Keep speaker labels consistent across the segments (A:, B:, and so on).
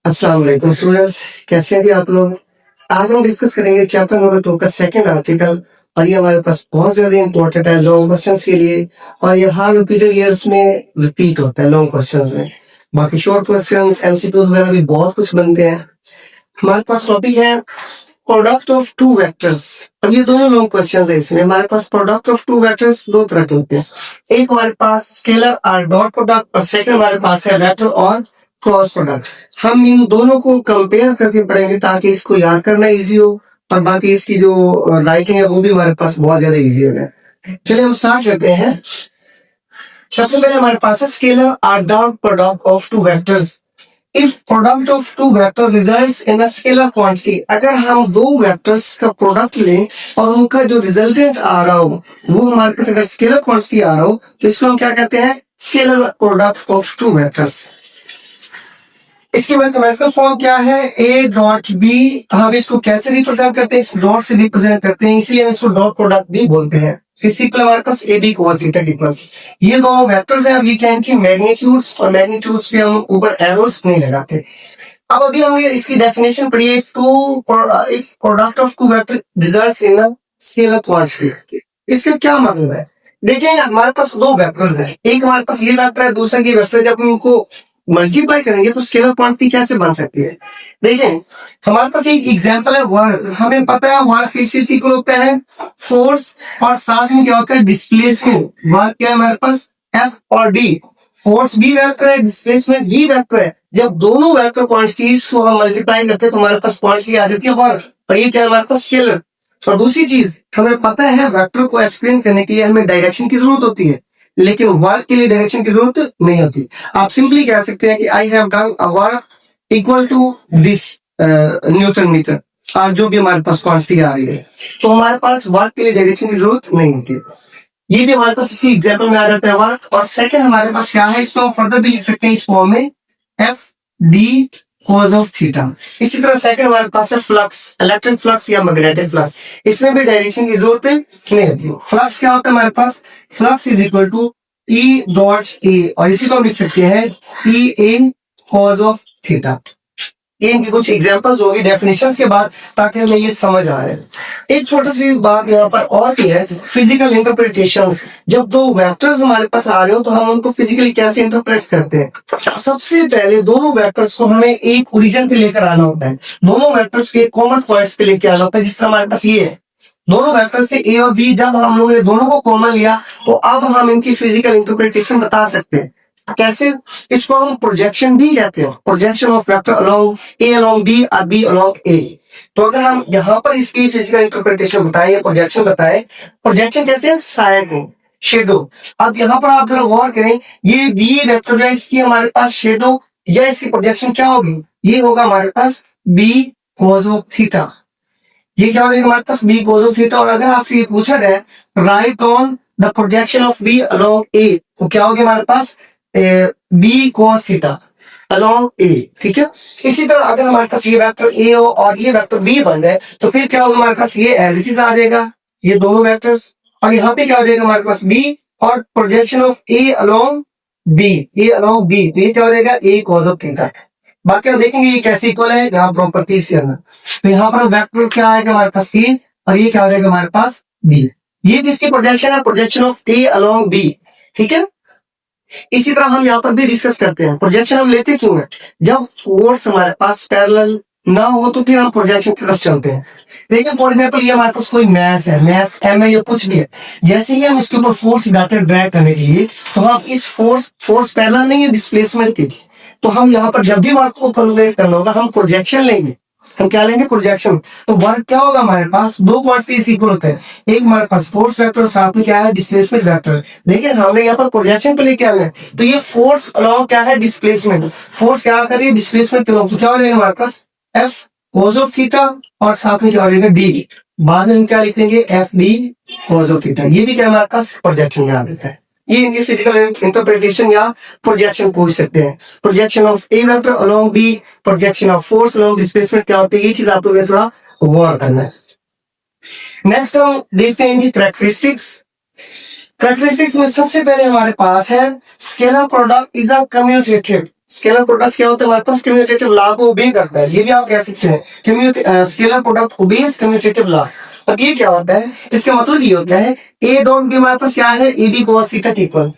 A: अस्सलाम वालेकुम स्टूडेंट्स, कैसे हैं जी आप लोग। आज हम डिस्कस करेंगे चैप्टर नंबर 2 का सेकंड आर्टिकल और ये हमारे पास बहुत ज्यादा इंपॉर्टेंट है लॉन्ग क्वेश्चंस के लिए और ये हर रिपीटेड ईयर्स में रिपीट होता है लॉन्ग क्वेश्चंस में। बाकी शॉर्ट क्वेश्चंस एमसीक्यूज वगैरह भी बहुत कुछ बनते हैं। हमारे पास टॉपिक है प्रोडक्ट ऑफ टू वेक्टर्स। अब ये दोनों लॉन्ग क्वेश्चंस है, इसमें हमारे पास प्रोडक्ट ऑफ टू वेक्टर्स दो तरह के होते हैं। एक हमारे पास स्केलर और डॉट प्रोडक्ट और सेकंड हमारे पास है वेक्टर और क्रॉस प्रोडक्ट। हम इन दोनों को कंपेयर करके पढ़ेंगे ताकि इसको याद करना इजी हो और बाकी इसकी जो राइटिंग है वो भी हमारे पास बहुत ज्यादा इजी हो जाए। चलिए हम स्टार्ट करते हैं। सबसे पहले हमारे पास है स्केलर और dot product of two vectors. If product of two vector results in a scalar quantity, अगर हम दो वेक्टर्स का प्रोडक्ट लें और उनका जो रिजल्टेंट आ रहा हो वो हमारे पास अगर स्केलर क्वांटिटी आ रहा हो तो इसको हम क्या कहते हैं, scalar product of two vectors. इसकी मैथमेटिकल फॉर्म क्या है, ए डॉट बी। हम इसको कैसे रिप्रेजेंट करते हैं, इस डॉट से रिप्रेजेंट करते हैं, इसलिए हम इसको डॉट प्रोडक्ट भी बोलते हैं। फिजिकल हमारे पास A B cos theta equal, ये दोनों वेक्टर्स हैं। अब ये क्या है कि मैग्नीट्यूड्स, और मैग्नीट्यूड्स पे हम ऊपर एरोस नहीं लगाते। अब अभी हम इसकी डेफिनेशन पढ़िए। If product of two vector results in a scalar quantity, इसका क्या मतलब है। देखिए हमारे पास दो वेक्टर्स हैं, एक हमारे पास ये वेक्टर है, दूसरा ये वेक्टर है। जब हम इनको मल्टीप्लाई करेंगे तो स्केलर क्वांटिटी कैसे बन सकती है। देखें हमारे पास एक एग्जांपल है वर्क। हमें पता है वर्क किस चीज इक्वल होता है, फोर्स, और साथ में क्या होता है, डिस्प्लेसमेंट। वर्क क्या है हमारे पास, एफ और डी। फोर्स भी वेक्टर है, डिस्प्लेसमेंट भी वेक्टर है। जब दोनों वेक्टर क्वांटिटीज को हम मल्टीप्लाई करते हैं तो हमारे पास क्वांटिटी आ जाती है वर्क, और ये क्या है हमारे पास स्केलर। और दूसरी चीज हमें पता है वेक्टर को एक्सप्लेन करने के लिए हमें डायरेक्शन की जरूरत होती है, लेकिन वर्क के लिए डायरेक्शन की जरूरत नहीं होती। आप सिंपली कह सकते हैं कि I have done a work equal to this newton metre, और जो भी हमारे पास क्वांटिटी आ रही है तो हमारे पास वर्क के लिए डायरेक्शन की जरूरत नहीं होती। ये भी हमारे पास इसी एग्जाम्पल में आ जाता है वर्क। और सेकंड हमारे पास क्या है, इसको हम फर्दर भी लिख सकते हैं इस फॉर्म में, F D cos of theta. इसी तरह सेकंड हमारे पास है फ्लक्स, इलेक्ट्रिक फ्लक्स या मैग्नेटिक फ्लक्स। इसमें भी डायरेक्शन की जरूरत नहीं होती। फ्लक्स क्या होता है हमारे पास, flux is equal to E dot A, और इसी को हम लिख सकते हैं E A cos of theta. ये इनकी कुछ एग्जांपल्स होगी डेफिनेशंस के बाद, ताकि हमें ये समझ आ रहा है। एक छोटी सी बात यहाँ पर और भी है, फिजिकल इंटरप्रिटेशंस। जब दो वेक्टर्स हमारे पास आ रहे हो तो हम उनको फिजिकली कैसे इंटरप्रेट करते हैं। सबसे पहले दोनों वेक्टर्स को हमें एक ओरिजिन पे लेकर आना होता है, दोनों वेक्टर्स को एक कॉमन पॉइंट्स पे लेकर आना होता है। जिस तरह हमारे पास ये है, दोनों वेक्टर्स से ए और बी, जब हम लोगों ने दोनों को कॉमन लिया तो अब हम इनकी फिजिकल इंटरप्रिटेशन बता सकते हैं। कैसे, इसको हम प्रोजेक्शन भी कहते हैं, projection of vector along A along B और बी अलोंग ए। तो अगर हम यहाँ पर इसकी फिजिकल इंटरप्रिटेशन बताएं या प्रोजेक्शन बताएं, प्रोजेक्शन कहते हैं साया को, शेडो। अब यहाँ पर आप जरा गौर करें, ये बी वेक्टर है, इसकी हमारे पास शेडो या इसकी प्रोजेक्शन क्या होगी, ये होगा हमारे पास बी cos ऑफ थीटा। ये क्या होगा हमारे पास, बी cos ऑफ थीटा। और अगर आपसे ये पूछा जाए right on the projection of B along A, तो क्या होगा हमारे पास, B cos theta along A. ठीक है, इसी तरह अगर हमारे पास ये वेक्टर ए हो और ये वेक्टर बी बन जाए तो फिर क्या होगा हमारे पास, ये एज इट इज आ जाएगा, ये दोनों वेक्टर्स, और यहाँ पे क्या हो जाएगा हमारे पास बी और projection of A along B, A along B, तो ये क्या हो जाएगा, ए cos ऑफ थीटा। बाकी हम देखेंगे ये कैसे इक्वल है, यहाँ प्रॉपर्टीज के अंदर। तो यहाँ पर वेक्टर क्या आएगा हमारे पास ए, और ये क्या हो जाएगा हमारे पास बी। ये किसकी प्रोजेक्शन है, projection of A along B. ठीक है, इसी तरह हम यहाँ पर भी डिस्कस करते हैं प्रोजेक्शन हम लेते क्यों है, जब फोर्स हमारे पास पैरेलल ना हो तो फिर हम प्रोजेक्शन की तरफ चलते हैं। देखिए फॉर एग्जांपल ये हमारे पास कोई मैस है, मैस एम है या कुछ भी है, जैसे ही हम इसके ऊपर फोर्स डालते हैं ड्रैग करने के लिए, तो हम इस फोर्स पैरेलल नहीं है डिस्प्लेसमेंट के लिए, तो हम यहाँ पर जब भी वर्क को कैलकुलेट करना होगा हम प्रोजेक्शन लेंगे। हम क्या लेंगे, प्रोजेक्शन। तो वर्क क्या होगा हमारे पास, दो क्वांटिटीज इक्वल होते हैं, एक हमारे पास फोर्स वेक्टर, साथ में क्या है डिस्प्लेसमेंट वेक्टर। लेकिन हमने यहाँ पर प्रोजेक्शन पे लेके आना है, तो ये फोर्स अलोंग क्या है, डिस्प्लेसमेंट। फोर्स क्या कर रही है, डिस्प्लेसमेंट के अलोंग, तो क्या हो जाएगा हमारे पास एफ cos ऑफ थीटा, और साथ में क्या हो जाएगा डी। बाद में हम क्या लिखेंगे, F D cos of theta. ये भी क्या हमारे पास प्रोजेक्शन में आ देता है। ये इनकी फिजिकल इंटरप्रिटेशन या प्रोजेक्शन पूछ सकते हैं। Projection of A vector along B, projection of force along displacement क्या होती है, ये चीज आप लोगों ने थोड़ा गौर करना है। नेक्स्ट हम देखते हैं इनकी कैरेक्टरिस्टिक्स। कैरेक्टरिस्टिक्स में सबसे पहले हमारे पास है scalar product is a commutative. Scalar product क्या होता है हमारे पास, कम्यूटेटिव लॉ को ओबे करता है, ये भी आप कह सकते हैं scalar product obeys commutative law. अब ये क्या होता है, इसका मतलब ये होता है ए डॉट बी हमारे पास क्या है, ए बी कॉस थीटा के इक्वल,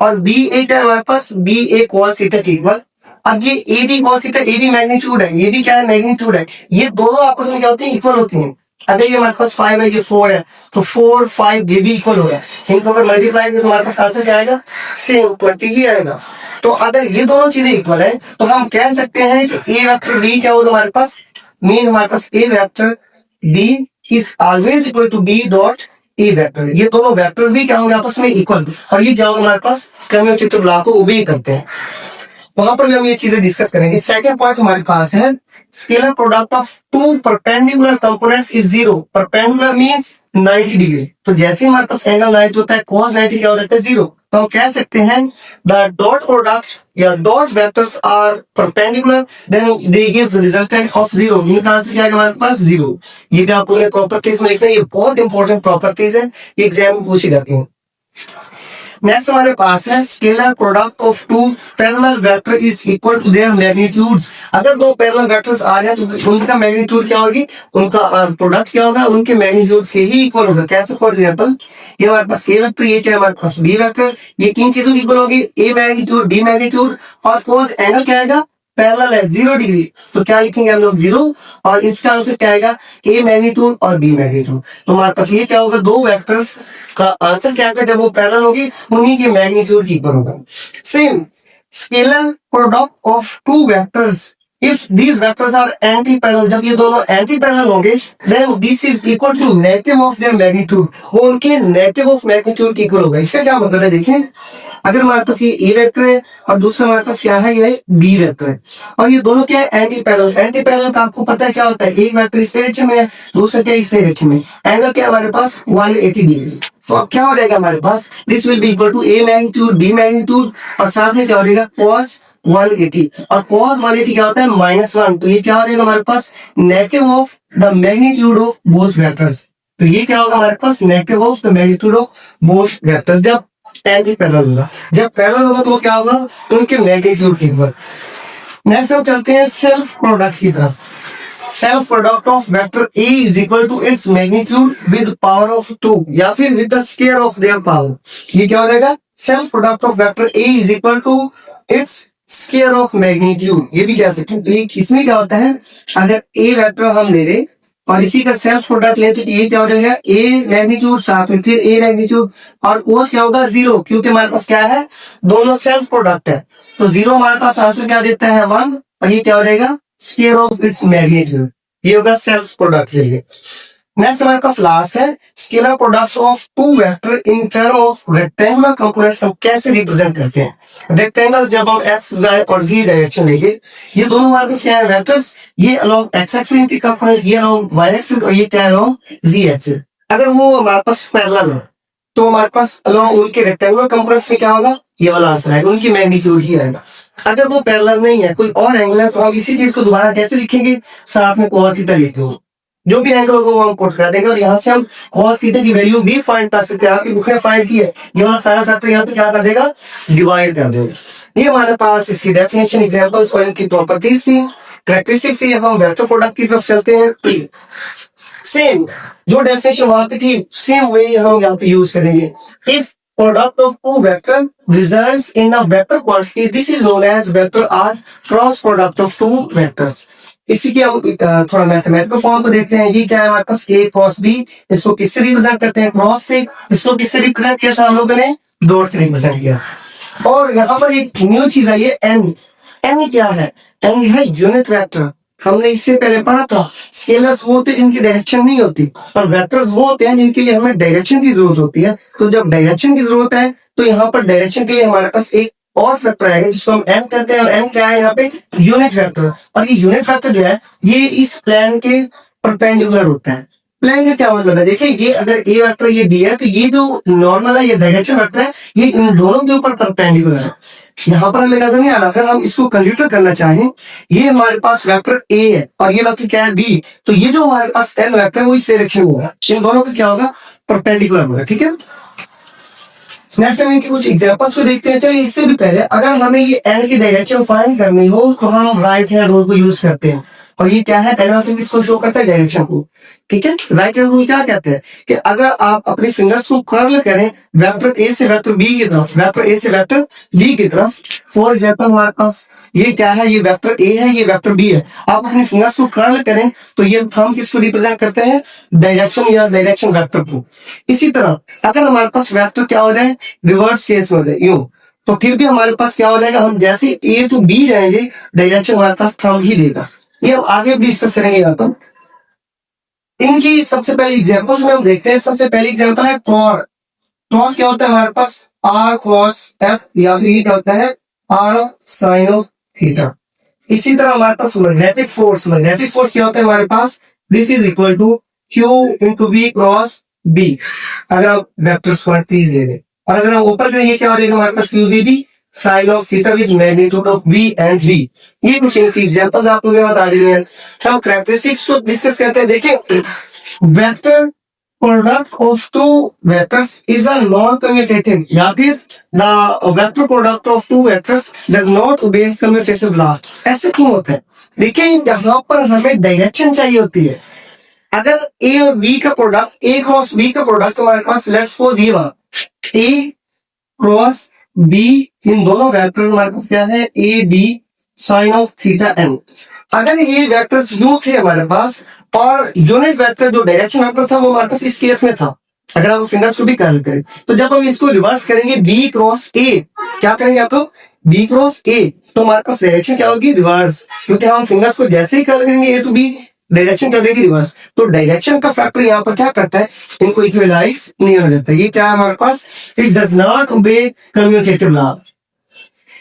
A: और बी ए क्या है हमारे पास, बी ए कॉस थीटा के इक्वल। अब ये A B cos theta, A B magnitude है, ये भी क्या है मैग्नीट्यूड है, ये दोनों आपस में क्या होते हैं, इक्वल होते हैं। अगर ये हमारे पास 5 है, ये 4 है, तो 4 5 ये भी इक्वल हो गया, इनको अगर मल्टीप्लाई करें तो हमारे पास आंसर क्या आएगा, सेम 20 ही आएगा। तो अगर ये दोनों चीजें इक्वल है तो हम कह सकते हैं कि ए वेक्टर बी क्या होगा हमारे पास, मीन हमारे पास A vector B is always equal to B dot A vector. ये दोनों वेक्टर्स भी क्या होंगे आपस में इक्वल, और ये क्या होगा हमारे पास कम्यूटेटिव लॉ को ओबे करते हैं। वहां पर भी हम ये चीजें डिस्कस करेंगे। सेकंड पॉइंट हमारे पास है scalar product of two perpendicular components is zero. Perpendicular means 90 degree, तो जैसे हमारे पास एंगल 90 होता है cos 90 क्या हो जाता है जीरो, तो हम कह सकते हैं द डॉट प्रोडक्ट या dot vectors are perpendicular then they give the resultant of zero. इनका आंसर क्या है हमारे पास जीरो। ये भी आपको प्रॉपर्टीज में लिखना है, ये बहुत इंपॉर्टेंट प्रॉपर्टीज है, ये एग्जाम में पूछी जाती है। नेक्स्ट हमारे पास है scalar product of two parallel vector is equal to their magnitudes. अगर दो पैरेलल वेक्टर्स आ जाए तो उनका मैग्नीट्यूड क्या होगी, उनका प्रोडक्ट क्या होगा, उनके मैग्नीट्यूड से ही इक्वल होगा। कैसे, फॉर एग्जांपल ये हमारे पास ए वेक्टर, ये क्या है हमारे पास बी वेक्टर, ये किन चीजों की इक्वल होगी, ए मैग्नीट्यूड बी मैग्नीट्यूड, और कोस एंगल क्या आएगा, पैरेलल है 0 डिग्री, तो क्या लिखेंगे हम लोग 0, और इसका आंसर क्या आएगा, ए मैग्नीट्यूड और बी मैग्नीट्यूड। तो हमारे पास ये क्या होगा, दो वेक्टर्स का आंसर क्या आएगा, जब वो पैरेलल होगी उन्हीं के मैग्नीट्यूड इक्वल होगा। Same scalar product of two vectors if these vectors are anti parallel, जब ये दोनों एंटी पैरेलल होंगे then this is equal to negative of their magnitude, वो उनके नेगेटिव ऑफ मैग्नीट्यूड के इक्वल होगा। इसका क्या मतलब है, देखें अगर हमारे पास ये ए वेक्टर है और दूसरा हमारे पास क्या है, ये बी वेक्टर है, और ये दोनों क्या है एंटी पैरेलल। एंटी पैरेलल का आपको पता है क्या होता है, एक वेक्टर इस डायरेक्शन में है, दूसरा क्या इस डायरेक्शन में, एंगल क्या हमारे पास 180 डिग्री, तो अब क्या हो जाएगा हमारे पास, this will be equal to A magnitude B magnitude, और साथ में क्या हो जाएगा cos 180, और cos 180 क्या होता है -1, तो ये क्या हो जाएगा हमारे पास negative of the magnitude of both vectors. तो ये क्या होगा हमारे पास negative of the magnitude of both vectors जब एंटी पैरेलल होगा। जब पैरेलल होगा तो क्या होगा, उनके मैग्नीट्यूड के इक्वल। नेक्स्ट हम चलते हैं सेल्फ प्रोडक्ट की तरफ। Self product of vector A is equal to its magnitude with power of 2 या फिर with the square of their power. ये क्या हो जाएगा, self product of vector A is equal to its square of magnitude, ये भी कह सकते हैं। तो इसमें क्या होता है, अगर ए वेक्टर हम ले लें और इसी का सेल्फ प्रोडक्ट लेते तो ये क्या हो जाएगा, ए मैग्नीट्यूड साथ में फिर ए मैग्नीट्यूड, और कोस क्या होगा 0, क्योंकि हमारे पास क्या है दोनों सेल्फ प्रोडक्ट है, तो 0 हमारे पास आंसर क्या देता है 1, और ये क्या हो जाएगा स्क्वायर ऑफ इट्स मैग्नीट्यूड, ये होगा सेल्फ प्रोडक्ट के लिए। नेक्स्ट हमारे पास लास्ट है scalar product of two vector in term of rectangular components. हम कैसे रिप्रेजेंट करते हैं, रेक्टेंगल जब हम एक्स वाई और जी डायरेक्शन लेंगे, ये दोनों हमारे पास क्या है वेक्टर्स, ये अलोंग एक्स एक्सिस इनके कंपोनेंट, ये अलोंग वाई एक्सिस, और ये क्या है अलोंग जी एक्सिस। अगर वो हमारे पास पैरेलल है तो हमारे पास अलोंग उनके रेक्टेंगुलर कंपोनेंट्स में क्या होगा, ये वाला आंसर आएगा, उनकी मैग्नीट्यूड ही आएगा। अगर वो पैरेलल नहीं है, कोई और एंगल है, तो हम इसी चीज को दोबारा कैसे लिखेंगे, साथ में cos थीटा लिख दो, जो भी एंगल होगा वो हम पुट कर देंगे, और यहाँ से हम cos थीटा की वैल्यू भी फाइंड कर सकते हैं। आपकी बुक ने फाइंड की है, ये वाला सारा फैक्टर यहाँ पे क्या कर देगा, डिवाइड कर देगा। ये हमारे पास इसकी डेफिनेशन, एग्जांपल्स और इनकी प्रॉपर्टीज थी, कैरेक्टरिस्टिक्स थी। हम वेक्टर प्रोडक्ट की तरफ चलते हैं। सेम जो डेफिनेशन वहां पे थी सेम वे हम यहाँ पे यूज करेंगे। If product of two vector results in a vector quantity, this is known as vector R cross product of two vectors। इसी के हम थोड़ा मैथमेटिकल फॉर्म को देखते हैं। ये क्या है हमारे पास a cos b, इसको किससे रिप्रेजेंट करते हैं, क्रॉस से, इसको किससे रिप्रेजेंट किया हम लोगों ने, डॉट से रिप्रेजेंट किया। और यहाँ पर एक न्यू चीज आई है n। n क्या है, n है यूनिट वेक्टर। हमने इससे पहले पढ़ा था स्केलर्स वो होते हैं जिनकी डायरेक्शन नहीं होती, और वेक्टर्स वो होते हैं जिनके लिए हमें डायरेक्शन की जरूरत होती है। तो जब डायरेक्शन की जरूरत है तो यहाँ पर डायरेक्शन के लिए हमारे पास एक और फैक्टर आएगा जिसको हम m कहते हैं, और m क्या है यहाँ पे यूनिट वेक्टर। और ये यूनिट वेक्टर जो है ये इस प्लेन के परपेंडिकुलर होता है। प्लेन का क्या मतलब है, देखिए ये अगर ए वेक्टर ये बी है, तो ये जो नॉर्मल है ये डायरेक्शन वेक्टर है, ये इन दोनों के ऊपर परपेंडिकुलर है। यहाँ पर हमें नजर नहीं आ रहा, अगर हम इसको कंसीडर करना चाहें, ये हमारे पास वेक्टर ए है और ये वेक्टर क्या है बी, तो ये जो हमारे पास एन वेक्टर है वो इस डायरेक्शन में होगा, इन दोनों का क्या होगा परपेंडिकुलर होगा। ठीक है, नेक्स्ट हम इनकी कुछ एग्जांपल्स को देखते हैं। चलिए इससे भी पहले अगर हमें ये एन की डायरेक्शन फाइंड करनी हो तो हम राइट हैंड रूल को यूज करते हैं। और ये क्या है, पहले इसको शो करता है डायरेक्शन को। ठीक है, राइट हैंड रूल क्या कहते हैं कि अगर आप अपने फिंगर्स को कर्ल करें वेक्टर ए से वेक्टर बी की तरफ, वेक्टर ए से वेक्टर बी की तरफ, फॉर एग्जाम्पल हमारे पास ये क्या है, ये वेक्टर ए है, ये वेक्टर बी है, आप अपने फिंगर्स को कर्ल करें तो ये हम किसको रिप्रेजेंट करते हैं, डायरेक्शन या डायरेक्शन वेक्टर को। इसी तरह अगर हमारे पास वेक्टर क्या हो जाए, रिवर्स केस में हो जाए यूं, तो फिर भी हमारे पास क्या हो जाएगा, हम जैसे ए टू बी जाएंगे डायरेक्शन हमारे पास थंब ही देगा। ये हम आगे भी डिस्कस करेंगे यहाँ पर। इनकी सबसे पहली एग्जांपल्स में हम देखते हैं। सबसे पहली एग्जांपल है टॉर। टॉर क्या होता है हमारे पास, आर कॉस एफ, या फिर ये क्या होता है, आर साइन ऑफ थीटा। इसी तरह हमारे पास मैग्नेटिक फोर्स, मैग्नेटिक फोर्स क्या होता है हमारे पास, this is equal to Q into V cross B, अगर आप वेक्टर्स क्वांटिटीज ले लें। और अगर हम ऊपर करेंगे क्या हो जाएगा हमारे पास, Q V B sine of theta with magnitude of B and V. ये कुछ इनकी एग्जांपल्स आप लोगों ने बता दी हैं। हम कैरेक्टरिस्टिक्स को डिस्कस करते हैं। देखिए, vector product of two vectors is a non commutative, या फिर the vector product of two vectors does not obey commutative law. ऐसे क्यों होता है, देखिए यहाँ पर हमें डायरेक्शन चाहिए होती है। अगर ए और बी का प्रोडक्ट, ए क्रॉस बी का प्रोडक्ट हमारे पास, लेट्स सपोज ये वाला ए क्रॉस बी, इन दोनों वेक्टर हमारे पास क्या है, A B sine of theta N. अगर ये वेक्टर्स यूं थे हमारे पास और यूनिट वेक्टर जो डायरेक्शन वेक्टर था वो हमारे पास इस केस में था, अगर हम फिंगर्स को भी कर्ल करें, तो जब हम इसको रिवर्स करेंगे बी क्रॉस ए, क्या करेंगे आप लोग, बी क्रॉस ए, तो हमारे पास डायरेक्शन क्या होगी, रिवर्स, क्योंकि हम फिंगर्स को जैसे ही कर्ल करेंगे ए टू बी, डायरेक्शन क्या देगी, रिवर्स। तो डायरेक्शन का फैक्टर यहाँ पर क्या करता है, इनको इक्वलाइज नहीं होने देता। ये क्या है हमारे पास, it does not obey commutative law.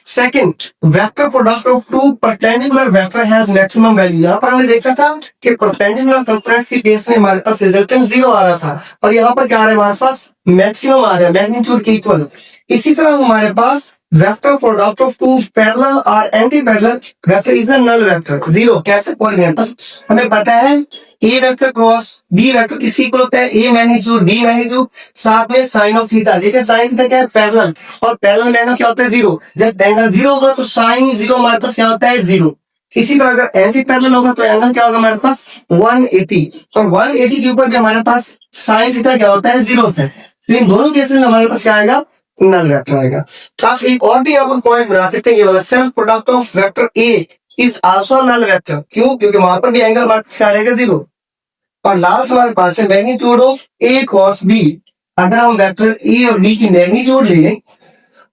A: Second, vector product of two perpendicular vector has maximum value. यहाँ पर हमने देखा था कि परपेंडिकुलर कंपोनेंट्स के केस में हमारे पास रिजल्टेंट 0 आ रहा था, और यहाँ पर क्या आ रहा है हमारे पास, मैक्सिमम आ रहा है, मैग्नीट्यूड के इक्वल। इसी तरह हमारे पास vector product of two parallel और anti parallel vector is a null vector 0। कैसे, फॉर एग्जांपल हमें पता है A vector cross B vector किसी इक्वल होता है, ए मैग्नीट्यूड बी मैग्नीट्यूड साथ में साइन ऑफ थीटा। देखिए साइन थीटा क्या है, पैरेलल, और पैरेलल में एंगल क्या होता है, 0। जब एंगल 0 होगा तो साइन 0 हमारे पास क्या होता है, 0। इसी तरह अगर एंटी पैरेलल होगा तो एंगल क्या होगा हमारे पास, 180, और 180 के ऊपर भी हमारे पास साइन थीटा क्या होता है, 0 होता है। तो इन दोनों केसेस में हमारे पास क्या आएगा, नल वेक्टर आएगा। आप एक और भी यहाँ पर पॉइंट बना सकते हैं, ये वाला self product of vector A is also null vector. क्यों, क्योंकि वहां पर भी एंगल हमारे पास क्या रहेगा, 0। और लास्ट हमारे पास है magnitude of A cross B. अगर हम वेक्टर ए और बी की मैग्नीट्यूड लें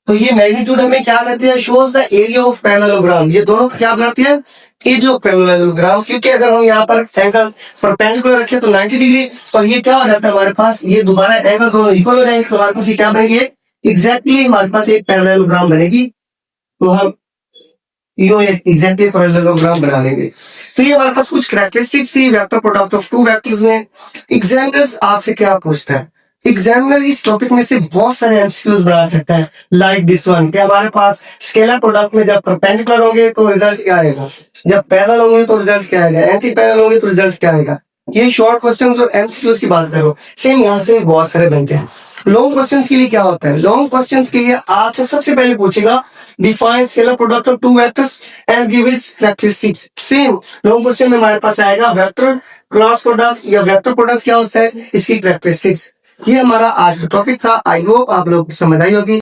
A: तो ये मैग्नीट्यूड हमें क्या बनाती है, shows the area of parallelogram. ये दोनों क्या बनाती है, एरिया ऑफ पैरेललोग्राम। क्योंकि अगर हम यहाँ पर एंगल परपेंडिकुलर रखें तो 90 डिग्री, और ये क्या हो जाता है हमारे पास, ये दोबारा एंगल दोनों इक्वल हो जाएंगे, तो हमारे पास ये क्या बनेगी, एग्जैक्टली हमारे पास एक पैरेललोग्राम बनेगी। तो हम यो एक एग्जैक्टली पैरेललोग्राम बना लेंगे। तो ये हमारे पास कुछ कैरेक्टरिस्टिक्स थी vector product of two vectors में। एग्जामिनर्स आपसे क्या पूछता है, एग्जामिनर इस टॉपिक में से बहुत सारे एमसीक्यूज बना सकता है, लाइक दिस वन, कि हमारे पास स्केलर प्रोडक्ट में जब परपेंडिकुलर होंगे तो रिजल्ट क्या आएगा, जब पैरेलल होंगे तो रिजल्ट क्या आएगा, एंटी पैरेलल होंगे तो रिजल्ट क्या आएगा। ये शॉर्ट क्वेश्चंस और एमसीक्यूज की बात करो, सेम यहाँ से बहुत सारे बनते हैं। लॉन्ग क्वेश्चंस के लिए क्या होता है, लॉन्ग क्वेश्चंस के लिए आपसे सबसे पहले पूछेगा define scalar product of two vectors and give its characteristics. Same long question में हमारे पास आएगा वेक्टर क्रॉस प्रोडक्ट या वेक्टर प्रोडक्ट क्या होता है, इसकी कैरेक्टरिस्टिक्स। ये हमारा आज का टॉपिक था। आई होप आप लोग समझ आई होगी।